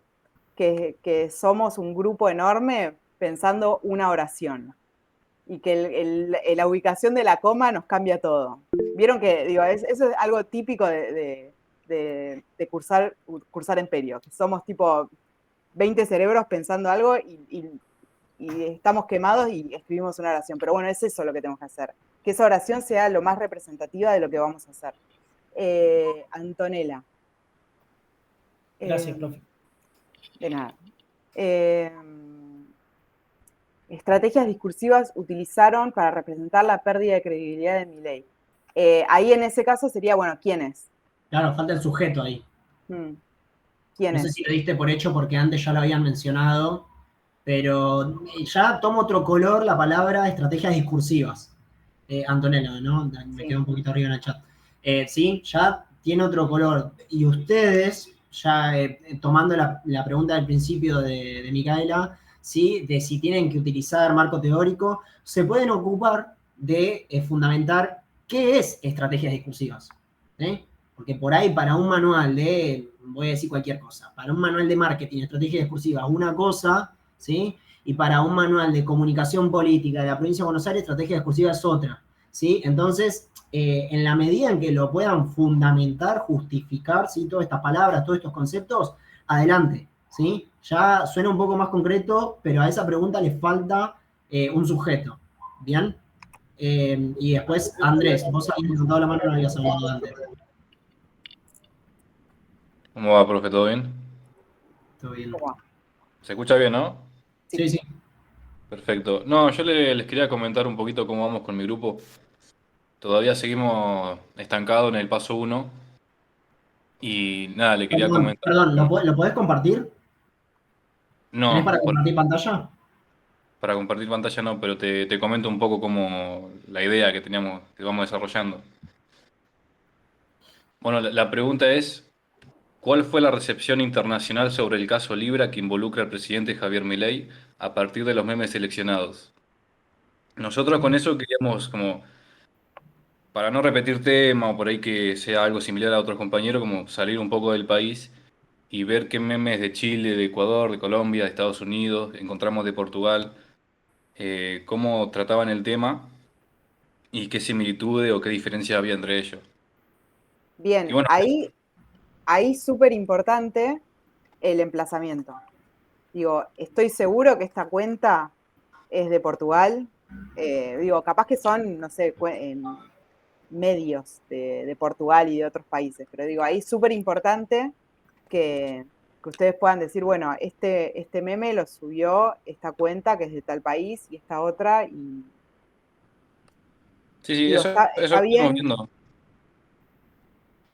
que somos un grupo enorme pensando una oración y que la ubicación de la coma nos cambia todo. Vieron que, digo, eso es algo típico de cursar Emperio, que somos tipo 20 cerebros pensando algo y estamos quemados y escribimos una oración. Pero bueno, es eso lo que tenemos que hacer, que esa oración sea lo más representativa de lo que vamos a hacer. Antonella. Gracias, profe. De nada. Estrategias discursivas utilizaron para representar la pérdida de credibilidad de Milei. Ahí en ese caso sería, bueno, ¿quiénes? Claro, falta el sujeto ahí. ¿Quiénes? No sé si lo diste por hecho porque antes ya lo habían mencionado, pero ya toma otro color la palabra estrategias discursivas. Antonella, ¿no? Me quedo un poquito arriba en el chat. Sí, ya tiene otro color. Y ustedes, ya tomando la pregunta del principio de Micaela, ¿sí? De si tienen que utilizar marco teórico, se pueden ocupar de fundamentar qué es estrategias discursivas. Porque por ahí para un manual voy a decir cualquier cosa, para un manual de marketing, estrategia discursiva, una cosa, ¿sí? Y para un manual de comunicación política de la provincia de Buenos Aires, estrategia discursiva es otra, ¿sí? Entonces, en la medida en que lo puedan fundamentar, justificar, ¿sí? Todas estas palabras, todos estos conceptos, adelante, ¿sí? Ya suena un poco más concreto, pero a esa pregunta le falta un sujeto, ¿bien? Y después, Andrés, vos habías levantado la mano y no habías hablado antes. ¿Cómo va, profe? ¿Todo bien? Todo bien. ¿Se escucha bien, no? Sí, sí. Perfecto. No, yo les quería comentar un poquito cómo vamos con mi grupo. Todavía seguimos estancados en el paso 1. Y nada, le quería comentar. Perdón, ¿lo podés compartir? No. ¿Tenés para compartir pantalla? Para compartir pantalla no, pero te comento un poco como la idea que teníamos, que vamos desarrollando. Bueno, la pregunta es, ¿cuál fue la recepción internacional sobre el caso Libra que involucra al presidente Javier Milei a partir de los memes seleccionados? Nosotros con eso queríamos, como, para no repetir tema o por ahí que sea algo similar a otros compañeros, como salir un poco del país y ver qué memes de Chile, de Ecuador, de Colombia, de Estados Unidos, encontramos de Portugal, cómo trataban el tema y qué similitudes o qué diferencias había entre ellos. Bien, bueno, ahí súper importante el emplazamiento. Digo, estoy seguro que esta cuenta es de Portugal. Capaz que son, no sé, medios de Portugal y de otros países, pero digo, ahí súper importante que ustedes puedan decir, bueno, este meme lo subió esta cuenta que es de tal país y esta otra, y sí, digo, eso está estamos bien. viendo.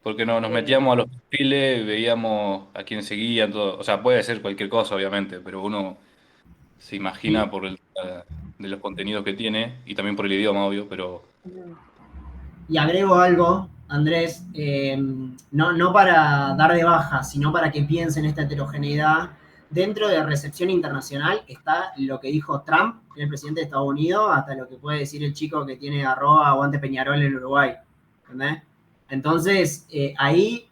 Porque nos metíamos a los perfiles, veíamos a quién seguían, todo. O sea, puede ser cualquier cosa, obviamente, pero uno se imagina por el de los contenidos que tiene y también por el idioma, obvio, pero... Y agrego algo Andrés, no para dar de baja, sino para que piensen esta heterogeneidad. Dentro de recepción internacional está lo que dijo Trump, que es el presidente de Estados Unidos, hasta lo que puede decir el chico que tiene @aguante Peñarol en Uruguay. ¿Entendés? Entonces, ahí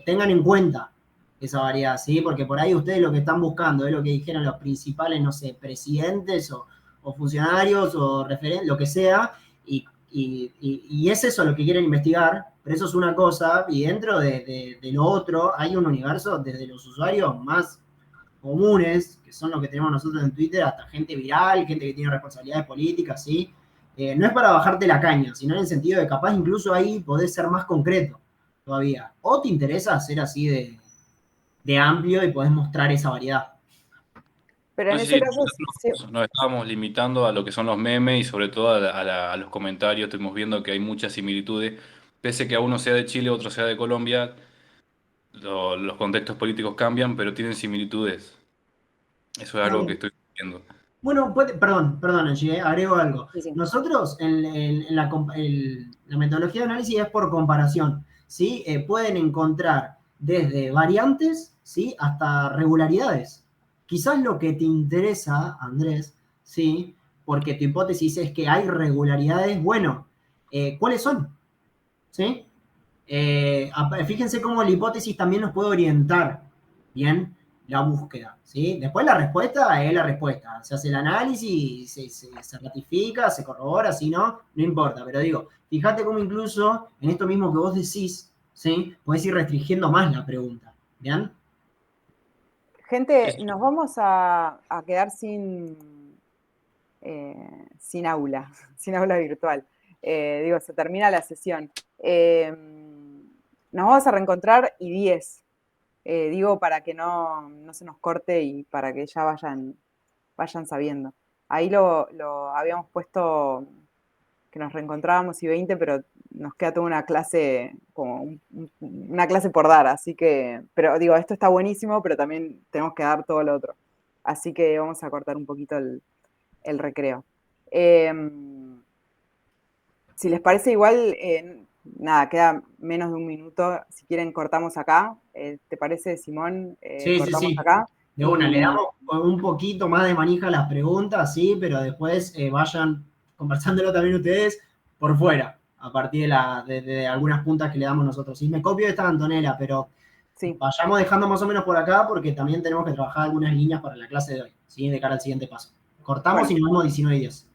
tengan en cuenta esa variedad, ¿sí? Porque por ahí ustedes lo que están buscando es lo que dijeron los principales, no sé, presidentes o funcionarios o referentes, lo que sea, y es eso lo que quieren investigar, pero eso es una cosa, y dentro de lo otro hay un universo desde los usuarios más comunes, que son los que tenemos nosotros en Twitter, hasta gente viral, gente que tiene responsabilidades políticas, ¿sí? No es para bajarte la caña, sino en el sentido de capaz incluso ahí podés ser más concreto todavía. O te interesa ser así de amplio y podés mostrar esa variedad. Pero en ese caso... Nos estábamos limitando a lo que son los memes y sobre todo a los comentarios. Estuvimos viendo que hay muchas similitudes. Pese que a uno sea de Chile, otro sea de Colombia, los contextos políticos cambian, pero tienen similitudes. Eso es algo que estoy viendo. Bueno, perdón, Angie, agrego algo. Sí. Nosotros en la metodología de análisis es por comparación, ¿sí? Pueden encontrar desde variantes, ¿sí? Hasta regularidades. Quizás lo que te interesa, Andrés, ¿sí? Porque tu hipótesis es que hay regularidades, bueno, ¿cuáles son? ¿Sí? Fíjense cómo la hipótesis también nos puede orientar, ¿bien? La búsqueda, ¿sí? Después la respuesta es la respuesta. Se hace el análisis, se ratifica, se corrobora, si no importa. Pero digo, fíjate cómo incluso en esto mismo que vos decís, ¿sí? Podés ir restringiendo más la pregunta, ¿bien? Gente, nos vamos a quedar sin aula, sin aula virtual. Se termina la sesión. Nos vamos a reencontrar y 10. Para que no se nos corte y para que ya vayan sabiendo. Ahí lo habíamos puesto que nos reencontrábamos y 20, pero nos queda toda una clase, como una clase por dar, así que, pero esto está buenísimo, pero también tenemos que dar todo lo otro. Así que vamos a cortar un poquito el recreo. Si les parece igual, nada, queda menos de un minuto. Si quieren, cortamos acá. ¿Te parece, Simón? Cortamos acá. De una, le damos un poquito más de manija a las preguntas, sí, pero después vayan conversándolo también ustedes por fuera, a partir de algunas puntas que le damos nosotros. Sí, me copio esta Antonella, pero sí, vayamos dejando más o menos por acá porque también tenemos que trabajar algunas líneas para la clase de hoy, ¿sí? De cara al siguiente paso. Cortamos y nos vemos 19:10.